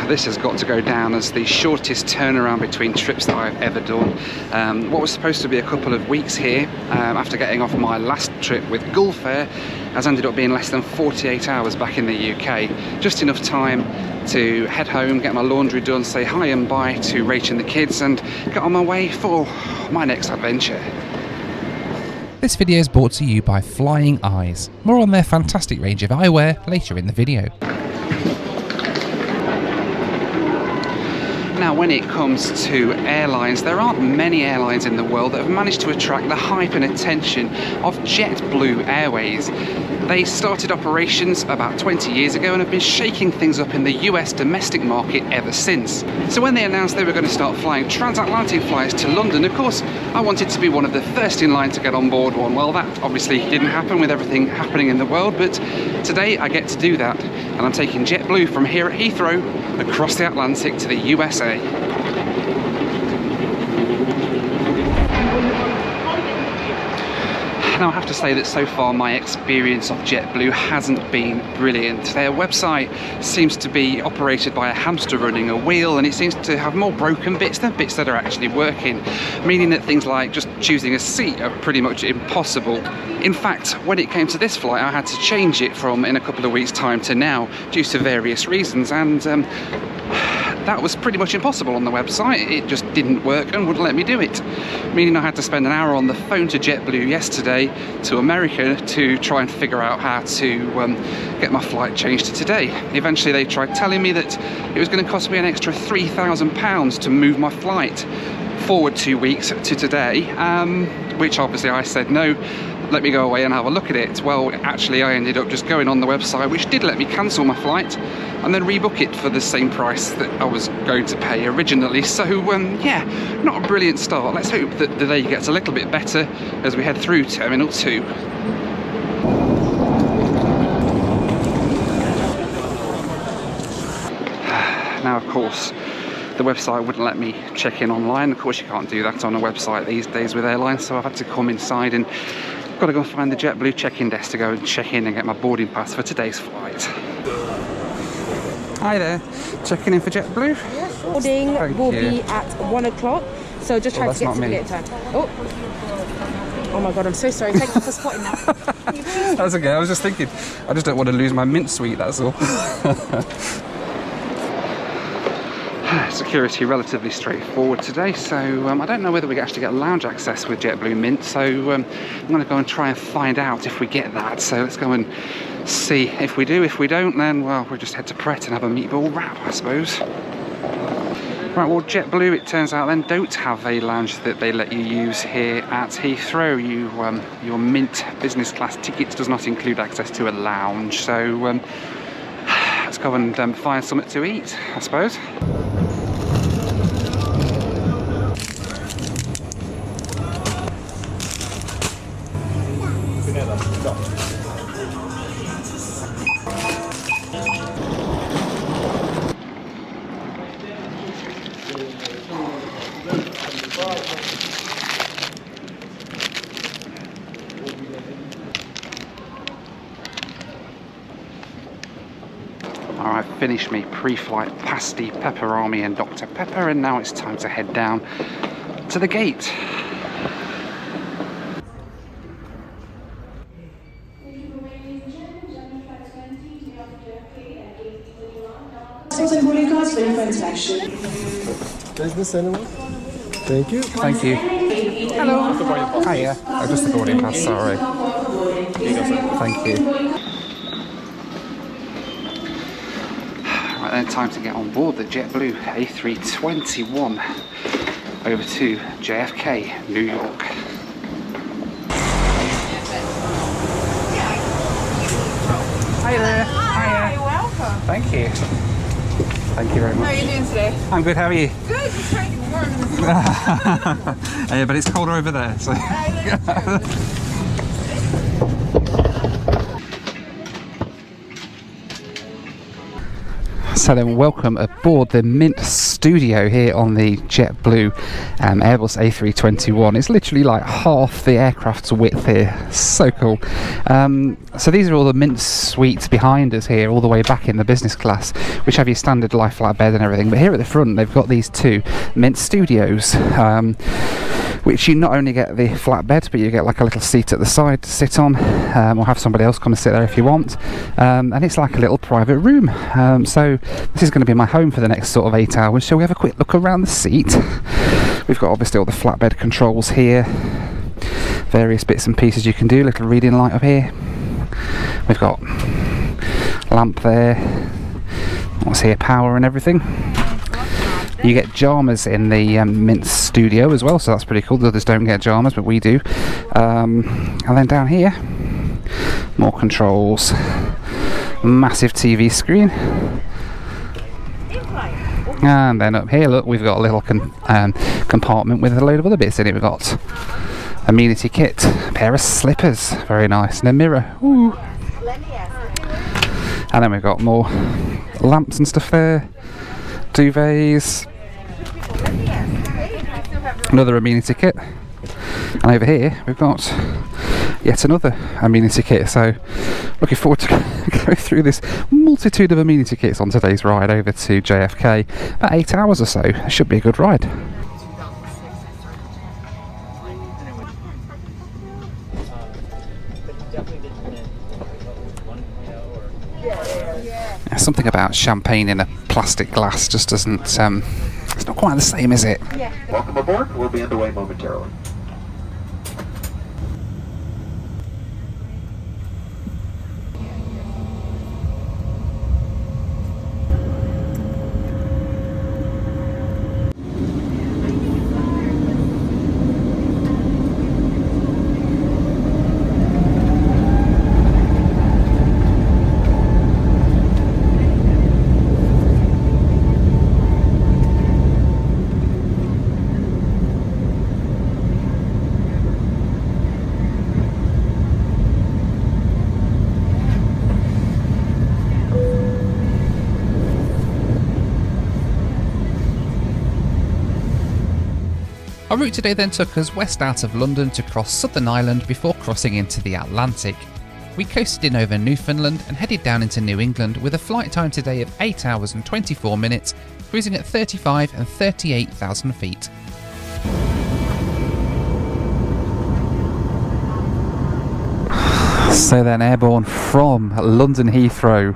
this has got to go down as the shortest turnaround between trips that I've ever done. What was supposed to be a couple of weeks here, after getting off my last trip with Gulf Air, has ended up being less than 48 hours back in the UK. Just enough time to head home, get my laundry done, say hi and bye to Rach and the kids, and get on my way for my next adventure. This video is brought to you by Flying Eyes. More on their fantastic range of eyewear later in the video. Now, when it comes to airlines, there aren't many airlines in the world that have managed to attract the hype and attention of JetBlue Airways. They started operations about 20 years ago and have been shaking things up in the US domestic market ever since. So when they announced they were going to start flying transatlantic flights to London, of course, I wanted to be one of the first in line to get on board one. Well, that obviously didn't happen with everything happening in the world, but today I get to do that. And I'm taking JetBlue from here at Heathrow across the Atlantic to the USA. Now, I have to say that so far my experience of JetBlue hasn't been brilliant. Their website seems to be operated by a hamster running a wheel, and it seems to have more broken bits than bits that are actually working, meaning that things like just choosing a seat are pretty much impossible. In fact, when it came to this flight, I had to change it from in a couple of weeks' time to now due to various reasons, and that was pretty much impossible on the website. It just didn't work and wouldn't let me do it, meaning I had to spend an hour on the phone to JetBlue yesterday to America to try and figure out how to get my flight changed to today. Eventually they tried telling me that it was going to cost me an extra £3,000 to move my flight forward 2 weeks to today, which obviously I said no, let me go away and have a look at it. Well, actually I ended up just going on the website, which did let me cancel my flight and then rebook it for the same price that I was going to pay originally. So yeah, not a brilliant start. Let's hope that the day gets a little bit better as we head through Terminal 2. Now, of course, the website wouldn't let me check in online. Of course, you can't do that on a website these days with airlines, so I've had to come inside and got to go and find the JetBlue check-in desk to go and check in and get my boarding pass for today's flight. Hi there, checking in for JetBlue? Yes, boarding will be at 1 o'clock, so just try to get to the gate time. Oh my god, I'm so sorry, thank you for spotting that. That's okay, I was just thinking, I just don't want to lose my mint sweet, that's all. Security relatively straightforward today, so I don't know whether we actually get lounge access with JetBlue Mint, so I'm going to go and try and find out if we get that. So let's go and see if we do. If we don't, then well, we'll just head to Pret and have a meatball wrap, I suppose. Right, well, JetBlue, it turns out, then don't have a lounge that they let you use here at Heathrow. Your Mint business class ticket does not include access to a lounge, so let's go and find something to eat, I suppose. Alright, finished me pre-flight pasty, pepperami and Dr. Pepper, and now it's time to head down to the gate. There's the cinema. Thank you. Thank you. Hello. Hiya. Oh, just the boarding pass, sorry. Thank you. Right then, time to get on board the JetBlue A321 over to JFK, New York. Hi there. Hi, you're welcome. Thank you. Thank you very much. How are you doing today? I'm good, how are you? Good, just trying to get warm in this room. Yeah, but it's colder over there, so. So then welcome aboard the Mint Studio here on the JetBlue Airbus A321. It's literally like half the aircraft's width here. So cool. So these are all the Mint suites behind us here, all the way back in the business class, which have your standard lie flat bed and everything. But here at the front they've got these two Mint Studios, which you not only get the flat bed, but you get like a little seat at the side to sit on, or have somebody else come and sit there if you want. And it's like a little private room. So this is going to be my home for the next sort of 8 hours. Shall we have a quick look around the seat? We've got obviously all the flatbed controls here, various bits and pieces you can do, little reading light up here. We've got lamp there, what's here, power and everything. You get jammers in the Mint Studio as well, so that's pretty cool. The others don't get jammers, but we do. And then down here, more controls, massive TV screen. And then up here, look, we've got a little compartment with a load of other bits in it. We've got amenity kit, a pair of slippers, very nice, and a mirror. Ooh. And then we've got more lamps and stuff there, duvets, another amenity kit, and over here we've got yet another amenity kit. So looking forward to go through this multitude of amenity kits on today's ride over to JFK. About 8 hours or so. It should be a good ride. Something about champagne in a plastic glass just doesn't, it's not quite the same, is it? Welcome aboard. We'll be underway momentarily. Our route today then took us west out of London to cross Southern Ireland before crossing into the Atlantic. We coasted in over Newfoundland and headed down into New England with a flight time today of 8 hours and 24 minutes, cruising at 35 and 38,000 feet. So then airborne from London Heathrow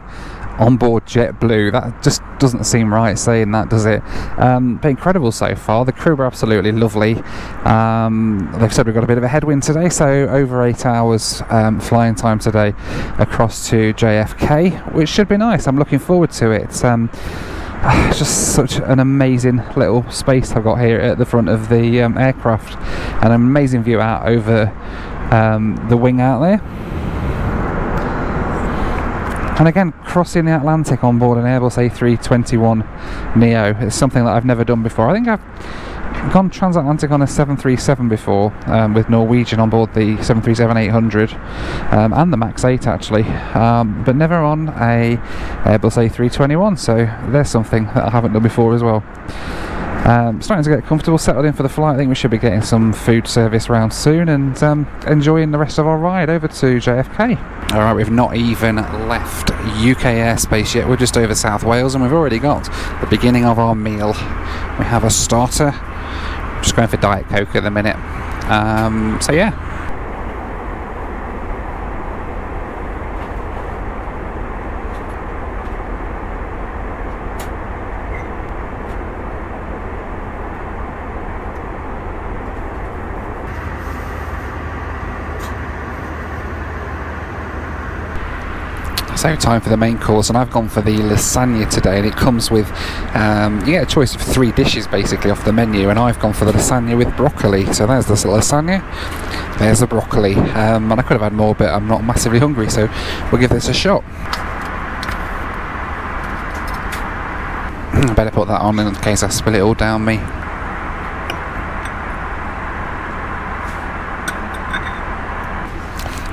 on board JetBlue. That just doesn't seem right saying that, does it? But incredible so far. The crew were absolutely lovely. They've said we've got a bit of a headwind today, so over 8 hours flying time today across to JFK, which should be nice. I'm looking forward to it. It's just such an amazing little space I've got here at the front of the aircraft. An amazing view out over the wing out there. And again, crossing the Atlantic on board an Airbus A321neo is something that I've never done before. I think I've gone transatlantic on a 737 before, with Norwegian on board the 737-800 and the MAX 8 actually, but never on a Airbus A321, so there's something that I haven't done before as well. Starting to get comfortable, settled in for the flight. I think we should be getting some food service round soon and enjoying the rest of our ride over to JFK. Alright, we've not even left UK airspace yet. We're just over South Wales and we've already got the beginning of our meal. We have a starter. Just going for Diet Coke at the minute. So yeah. So time for the main course, and I've gone for the lasagna today, and it comes with you get a choice of 3 dishes basically off the menu, and I've gone for the lasagna with broccoli. So there's the lasagna, there's the broccoli, and I could have had more, but I'm not massively hungry, so we'll give this a shot. I better put that on in case I spill it all down me.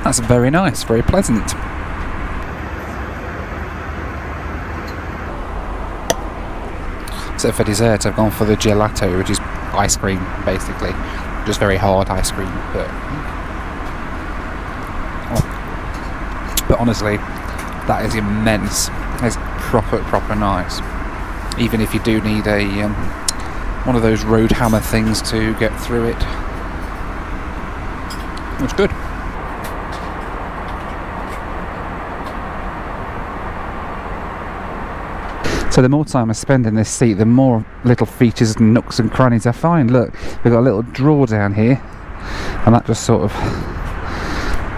That's very nice, very pleasant. So for dessert, I've gone for the gelato, which is ice cream, basically. Just very hard ice cream. But honestly, that is immense. It's proper nice. Even if you do need a one of those road hammer things to get through it. It's good. So the more time I spend in this seat, the more little features and nooks and crannies I find. Look, we've got a little drawer down here, and that just sort of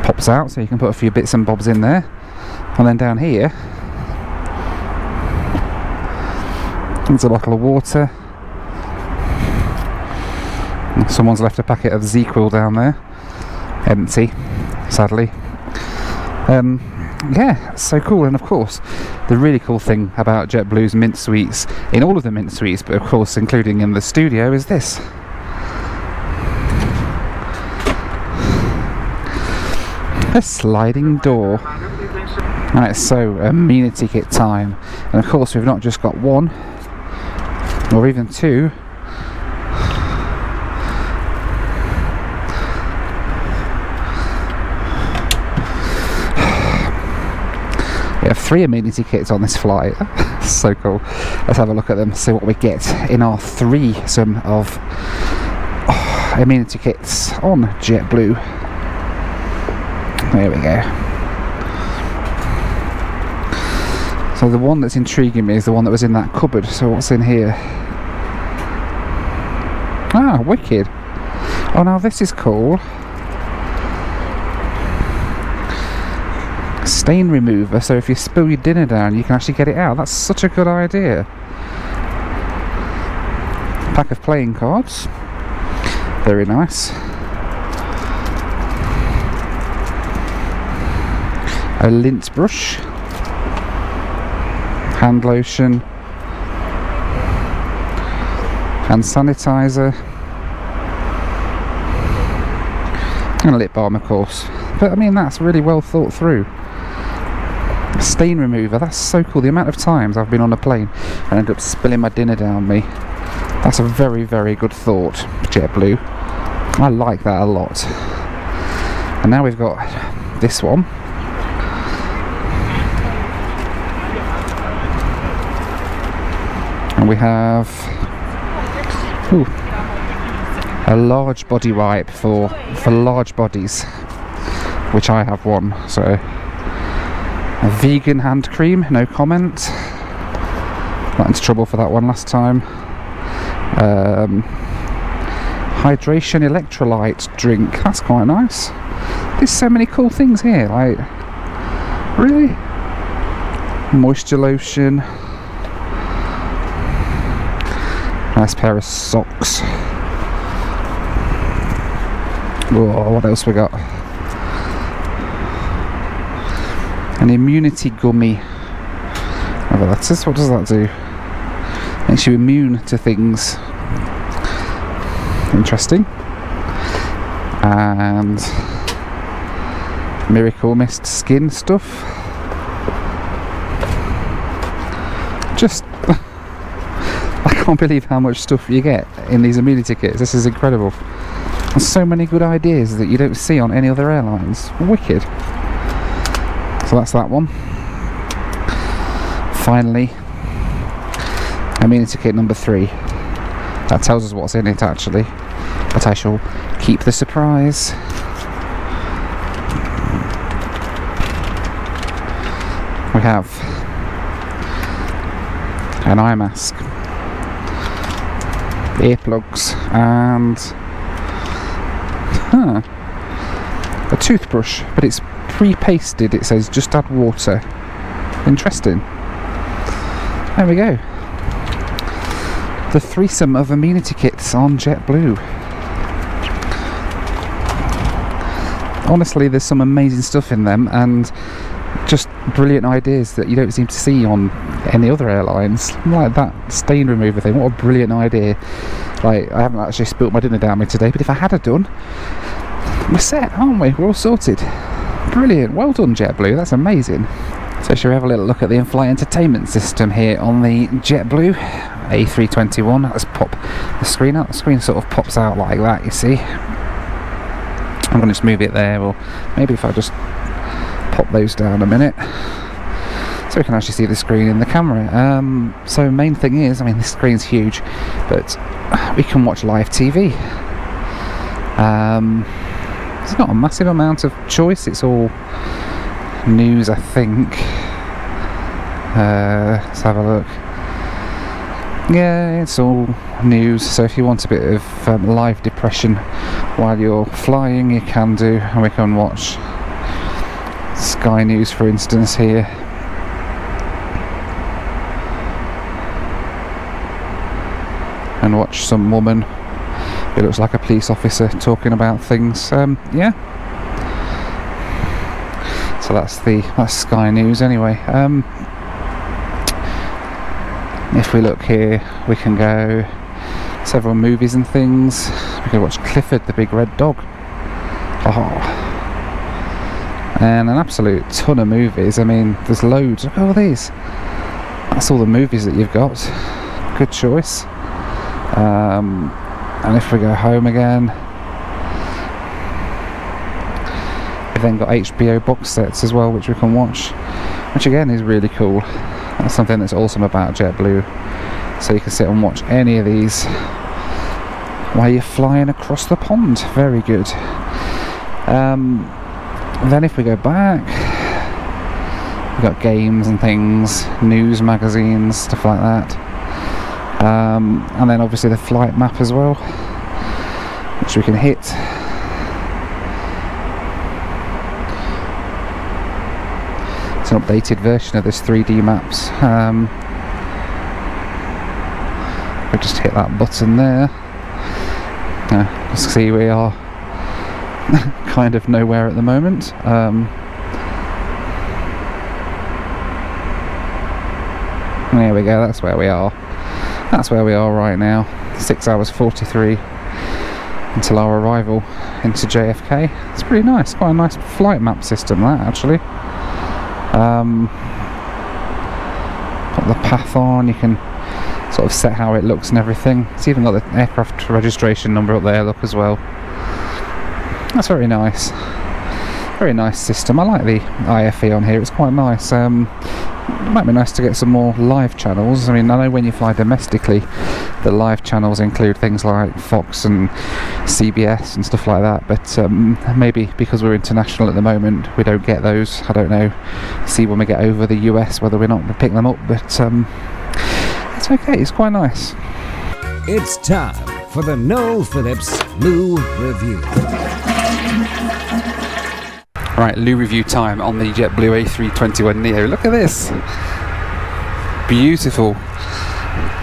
pops out, so you can put a few bits and bobs in there. And then down here, there's a bottle of water. Someone's left a packet of ZzzQuil down there, empty, sadly. Yeah, so cool. And of course, the really cool thing about JetBlue's mint suites, in all of the mint suites, but of course including in the studio, is this. A sliding door. Right, so amenity kit time. And of course we've not just got one, or even two. We have 3 amenity kits on this flight. So cool. Let's have a look at them, see what we get in our threesome of amenity kits on JetBlue. There we go. So the one that's intriguing me is the one that was in that cupboard. So what's in here? Ah, wicked. Oh, now this is cool. Stain remover, so if you spill your dinner down you can actually get it out. That's such a good idea. Pack of playing cards, very nice. A lint brush, hand lotion, hand sanitizer, and a lip balm, of course. But I mean, that's really well thought through. Stain remover, that's so cool. The amount of times I've been on a plane and ended up spilling my dinner down me. That's a very good thought, JetBlue. I like that a lot. And now we've got this one. And we have a large body wipe for large bodies, which I have one. So a vegan hand cream, no comment. Got into trouble for that one last time. Hydration electrolyte drink, that's quite nice. There's so many cool things here, like, really? Moisture lotion. Nice pair of socks. Whoa, what else we got? An immunity gummy. Whatever that is, what does that do? Makes you immune to things. Interesting. And Miracle Mist skin stuff. Just I can't believe how much stuff you get in these amenity kits. This is incredible. There's so many good ideas that you don't see on any other airlines. Wicked. So that's that one. Finally, amenity kit number 3. That tells us what's in it actually, but I shall keep the surprise. We have an eye mask, earplugs, and a toothbrush, but it's pre-pasted. It says just add water. Interesting. There we go. The threesome of amenity kits on JetBlue. Honestly, there's some amazing stuff in them, and just brilliant ideas that you don't seem to see on any other airlines. Like that stain remover thing, what a brilliant idea. Like, I haven't actually spilt my dinner down me today, but if I had have done, we're set, aren't we? We're all sorted. Brilliant, well done JetBlue, that's amazing. So shall we have a little look at the in-flight entertainment system here on the JetBlue? A321. Let's pop the screen out. The screen sort of pops out like that, you see. I'm going to just move it there, or maybe if I just pop those down a minute so we can actually see the screen in the camera. So main thing is, I mean, this screen's huge, but we can watch live TV. There's not a massive amount of choice, it's all news, I think. Let's have a look. Yeah, it's all news, so if you want a bit of live depression while you're flying, you can do, and we can watch Sky News, for instance, here. And watch some woman who looks like a police officer talking about things. Yeah. So that's Sky News anyway. If we look here, we can go several movies and things. We can watch Clifford the Big Red Dog. Oh. And an absolute ton of movies. I mean, there's loads. Look at all these. That's all the movies that you've got. Good choice. And if we go home again, we've then got HBO box sets as well, which we can watch, which again is really cool. That's something that's awesome about JetBlue. So you can sit and watch any of these while you're flying across the pond. Very good. Then if we go back, we've got games and things, news, magazines, stuff like that. And then obviously the flight map as well, which we can hit. It's an updated version of this 3D maps. We'll just hit that button there. You see we are kind of nowhere at the moment. There we go, that's where we are. That's where we are right now. 6 hours 43 until our arrival into JFK. It's pretty nice, quite a nice flight map system that actually. Put the path on, you can sort of set how it looks and everything. It's even got the aircraft registration number up there, look, as well. That's very nice. Very nice system. I like the IFE on here, it's quite nice. It might be nice to get some more live channels. I mean, I know when you fly domestically, the live channels include things like Fox and CBS and stuff like that, but maybe because we're international at the moment, we don't get those. I don't know. See when we get over the US whether we're not going to pick them up, but it's okay, it's quite nice. It's time for the Noel Phillips Lou Review. Right, Lou review time on the JetBlue A321neo. Look at this. Beautiful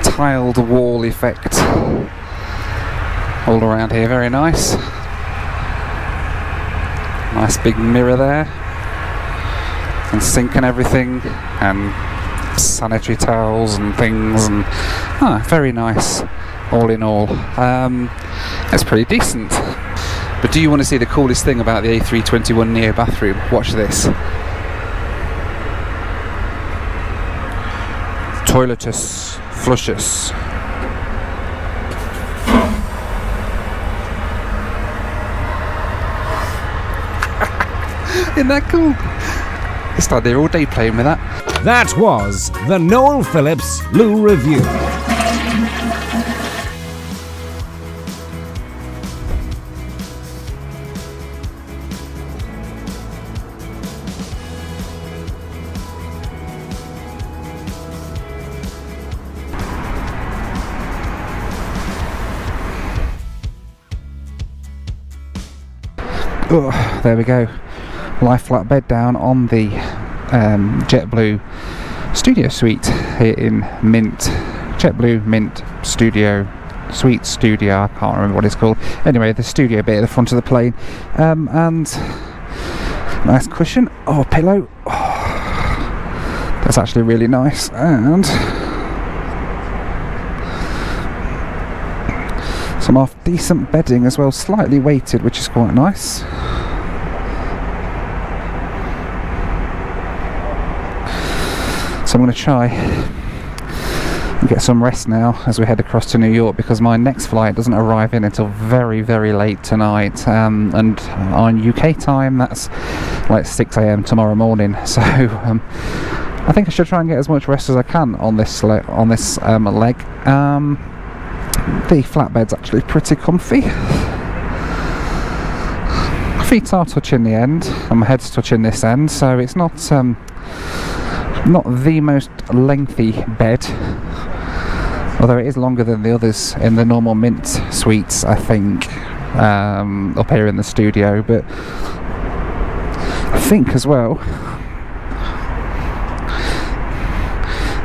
tiled wall effect all around here, very nice. Nice big mirror there. And sink and everything, and sanitary towels and things, and very nice all in all. That's pretty decent. But do you want to see the coolest thing about the A321neo bathroom? Watch this. Toiletus flushes. Isn't that cool? I stayed there all day playing with that. That was the Noel Phillips Lou Review. Oh, there we go. Lie flat bed down on the JetBlue Studio Suite here in Mint. JetBlue Mint Studio Suite Studio, I can't remember what it's called. Anyway, the studio bit at the front of the plane. And nice cushion. Oh, pillow. Oh, that's actually really nice. And some half decent bedding as well, slightly weighted, which is quite nice. So I'm going to try Get some rest now as we head across to New York, because my next flight doesn't arrive in until very, very late tonight, and on UK time that's like 6 a.m. tomorrow morning. So I think I should try and get as much rest as I can on this leg. The flatbed's actually pretty comfy. My feet are touching the end and my head's touching this end, so it's not the most lengthy bed, although it is longer than the others in the normal Mint suites, I think, up here in the studio. But I think as well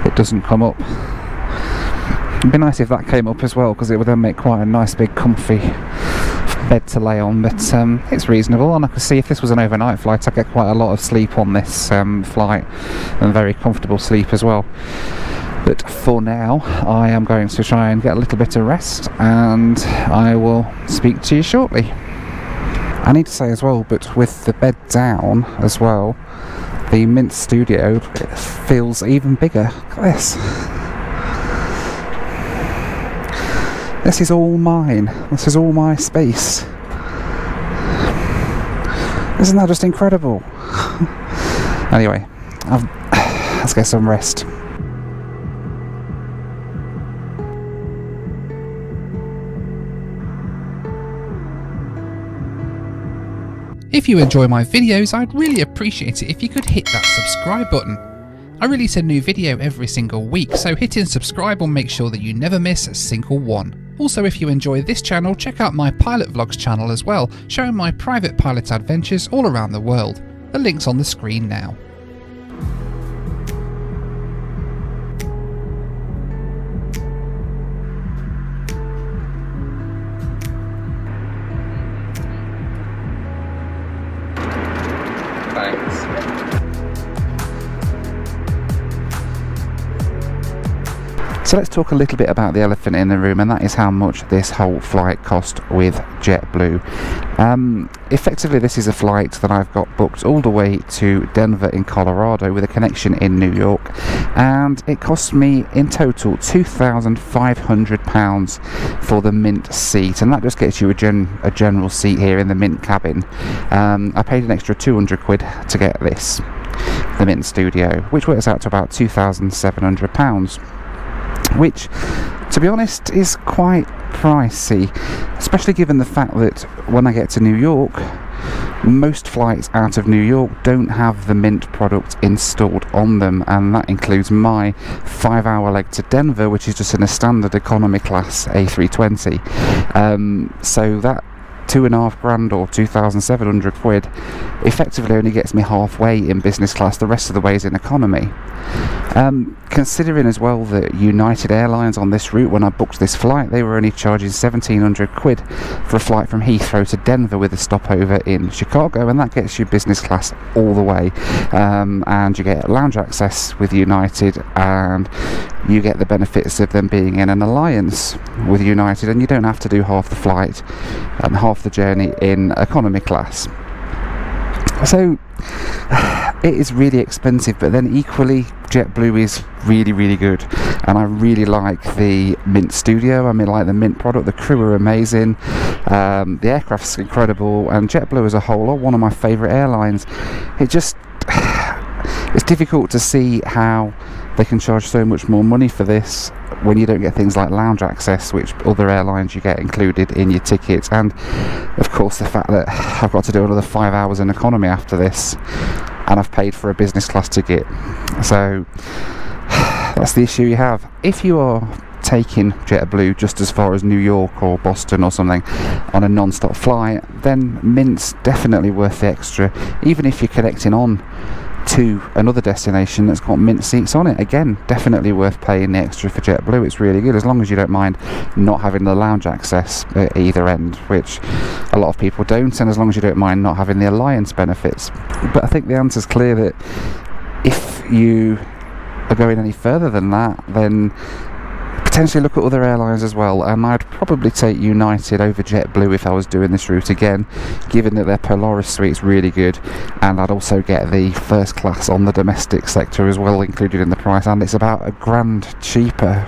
it doesn't come up. It'd be nice if that came up as well, because it would then make quite a nice big comfy bed to lay on, but it's reasonable, and I can see if this was an overnight flight I'd get quite a lot of sleep on this flight, and very comfortable sleep as well. But for now I am going to try and get a little bit of rest, and I will speak to you shortly. I need to say as well, but with the bed down as well, the Mint Studio feels even bigger. Look at this. This is all mine. This is all my space. Isn't that just incredible? Anyway, let's get some rest. If you enjoy my videos, I'd really appreciate it if you could hit that subscribe button. I release a new video every single week, so hitting subscribe will make sure that you never miss a single one. Also, if you enjoy this channel, check out my Pilot Vlogs channel as well, showing my private pilot adventures all around the world. The link's on the screen now. Thanks. So let's talk a little bit about the elephant in the room, and that is how much this whole flight cost with JetBlue. Effectively, this is a flight that I've got booked all the way to Denver in Colorado with a connection in New York, and it cost me in total £2,500 for the Mint seat, and that just gets you a general seat here in the Mint cabin. I paid an extra £200 to get this, the Mint Studio, which works out to about £2,700. Which, to be honest, is quite pricey, especially given the fact that when I get to New York, most flights out of New York don't have the Mint product installed on them, and that includes my 5-hour leg to Denver, which is just in a standard economy class A320. So that £2,500 or £2,700 effectively only gets me halfway in business class. The rest of the way is in economy. Considering as well that United Airlines on this route, when I booked this flight, they were only charging £1,700 for a flight from Heathrow to Denver with a stopover in Chicago, and that gets you business class all the way, and you get lounge access with United, and you get the benefits of them being in an alliance with United, and you don't have to do half the flight and half the journey in economy class. So it is really expensive, but then equally JetBlue is really, really good, and I really like the Mint Studio. I mean, like the Mint product, the crew are amazing, the aircraft's incredible, and JetBlue as a whole are one of my favourite airlines. It's difficult to see how they can charge so much more money for this when you don't get things like lounge access, which other airlines you get included in your tickets, and of course the fact that I've got to do another 5 hours in economy after this, and I've paid for a business class ticket. So that's the issue you have. If you are taking JetBlue just as far as New York or Boston or something on a non-stop flight, then Mint's definitely worth the extra, even if you're connecting on to another destination that's got Mint seats on it. Again, definitely worth paying the extra for JetBlue. It's really good, as long as you don't mind not having the lounge access at either end, which a lot of people don't, and as long as you don't mind not having the alliance benefits. But I think the answer's clear that if you are going any further than that, then potentially look at other airlines as well, and I'd probably take United over JetBlue if I was doing this route again, given that their Polaris suite's really good, and I'd also get the first class on the domestic sector as well included in the price, and it's about £1,000 cheaper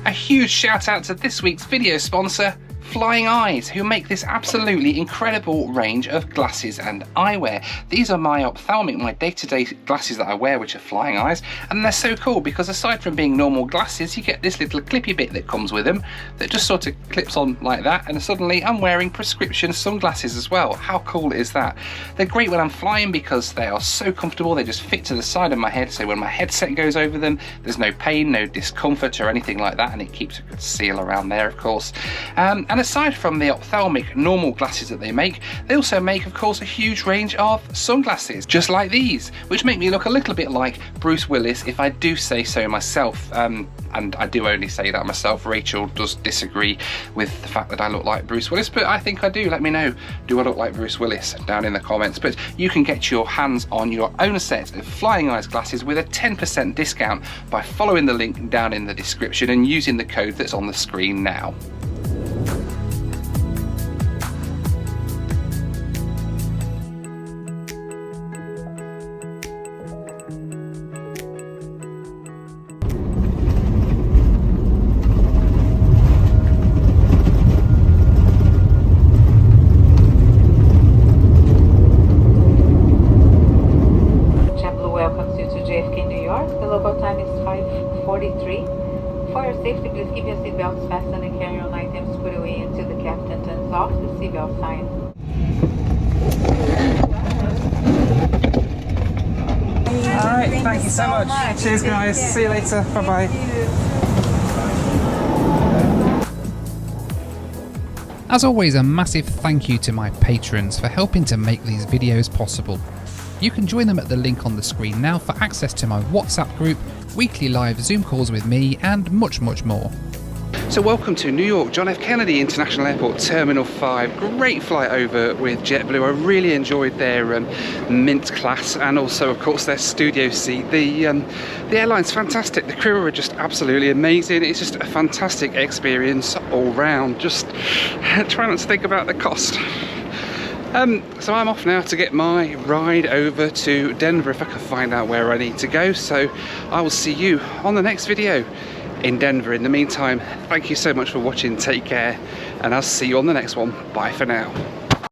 A huge shout out to this week's video sponsor, Flying Eyes, who make this absolutely incredible range of glasses and eyewear. These are my ophthalmic, my day-to-day glasses that I wear, which are Flying Eyes, and they're so cool because aside from being normal glasses, you get this little clippy bit that comes with them that just sort of clips on like that, and suddenly I'm wearing prescription sunglasses as well. How cool is that? They're great when I'm flying because they are so comfortable. They just fit to the side of my head, so when my headset goes over them, there's no pain, no discomfort or anything like that, and it keeps a good seal around there, of course. And aside from the ophthalmic normal glasses that they make, they also make, of course, a huge range of sunglasses, just like these, which make me look a little bit like Bruce Willis, if I do say so myself. And I do only say that myself. Rachel does disagree with the fact that I look like Bruce Willis, but I think I do. Let me know, do I look like Bruce Willis down in the comments? But you can get your hands on your own set of Flying Eyes glasses with a 10% discount by following the link down in the description and using the code that's on the screen now. For your safety, please keep your seatbelts fastened and carry on items put away until the captain turns off the seatbelt sign. Alright, thank you so much. Cheers guys, see you later, bye bye. As always, a massive thank you to my patrons for helping to make these videos possible. You can join them at the link on the screen now for access to my WhatsApp group, weekly live Zoom calls with me, and much, much more. So welcome to New York John F. Kennedy International Airport Terminal 5. Great flight over with JetBlue. I really enjoyed their Mint class and also, of course, their studio seat. The airline's fantastic. The crew are just absolutely amazing. It's just a fantastic experience all round. Just try not to think about the cost. So I'm off now to get my ride over to Denver if I can find out where I need to go. So I will see you on the next video in Denver. In the meantime, thank you so much for watching. Take care, and I'll see you on the next one. Bye for now.